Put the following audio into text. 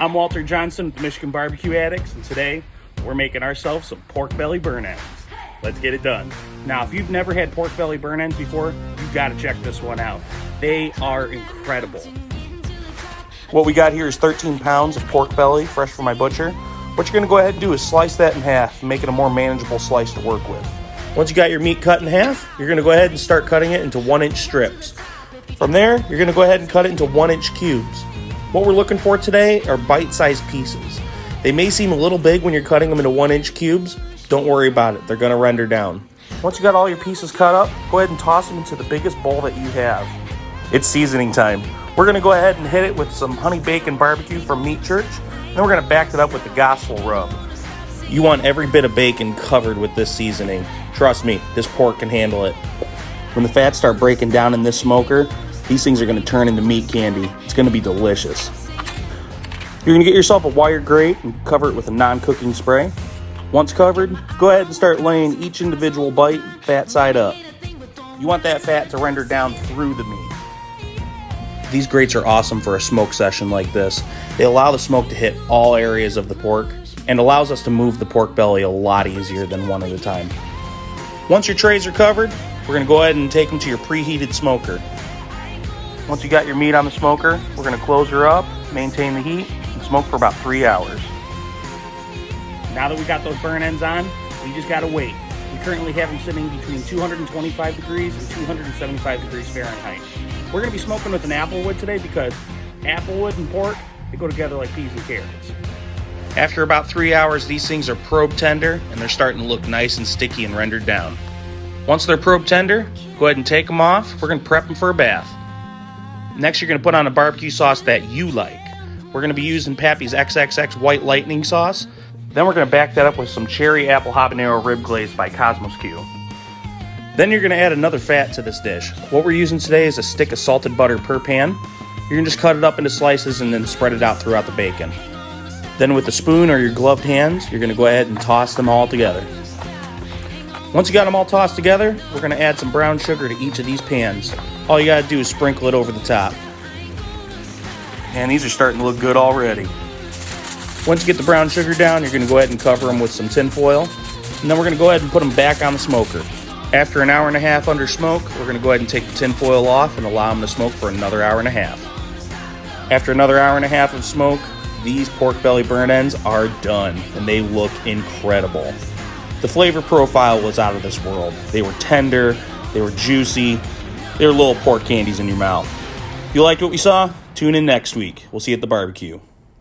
I'm Walter Johnson with the Michigan Barbecue Addicts, and today we're making ourselves some pork belly burn ends. Let's get it done. Now, if you've never had pork belly burn ends before, you've got to check this one out. They are incredible. What we got here is 13 pounds of pork belly, fresh from my butcher. What you're going to go ahead and do is slice that in half, make it a more manageable slice to work with. Once you got your meat cut in half, you're going to go ahead and start cutting it into 1-inch strips. From there, you're going to go ahead and cut it into 1-inch cubes. What we're looking for today are bite-sized pieces. They may seem a little big when you're cutting them into 1-inch cubes. Don't worry about it, they're going to render down. Once you got all your pieces cut up, go ahead and toss them into the biggest bowl that you have. It's seasoning time. We're going to go ahead and hit it with some honey bacon barbecue from Meat Church, and then we're going to back it up with the gospel rub. You want every bit of bacon covered with this seasoning. Trust me, this pork can handle it. When the fats start breaking down in this smoker, these things are going to turn into meat candy. It's going to be delicious. You're going to get yourself a wire grate and cover it with a non-cooking spray. Once covered, go ahead and start laying each individual bite fat side up. You want that fat to render down through the meat. These grates are awesome for a smoke session like this. They allow the smoke to hit all areas of the pork and allows us to move the pork belly a lot easier than one at a time. Once your trays are covered, we're going to go ahead and take them to your preheated smoker. Once you got your meat on the smoker, we're going to close her up, maintain the heat, and smoke for about 3 hours. Now that we got those burn ends on, we just got to wait. We currently have them sitting between 225 degrees and 275 degrees Fahrenheit. We're going to be smoking with an applewood today because applewood and pork, they go together like peas and carrots. After about 3 hours, these things are probe tender and they're starting to look nice and sticky and rendered down. Once they're probe tender, go ahead and take them off. We're going to prep them for a bath. Next, you're going to put on a barbecue sauce that you like. We're going to be using Pappy's XXX White Lightning sauce. Then we're going to back that up with some cherry apple habanero rib glaze by Cosmos Q. Then you're going to add another fat to this dish. What we're using today is a stick of salted butter per pan. You're going to just cut it up into slices and then spread it out throughout the bacon. Then with a spoon or your gloved hands, you're going to go ahead and toss them all together. Once you got them all tossed together, we're going to add some brown sugar to each of these pans. All you got to do is sprinkle it over the top. And these are starting to look good already. Once you get the brown sugar down, you're going to go ahead and cover them with some tin foil. And then we're going to go ahead and put them back on the smoker. After an hour and a half under smoke, we're going to go ahead and take the tin foil off and allow them to smoke for another hour and a half. After another hour and a half of smoke, these pork belly burn ends are done, and they look incredible. The flavor profile was out of this world. They were tender, they were juicy, they were little pork candies in your mouth. If you liked what we saw, tune in next week. We'll see you at the barbecue.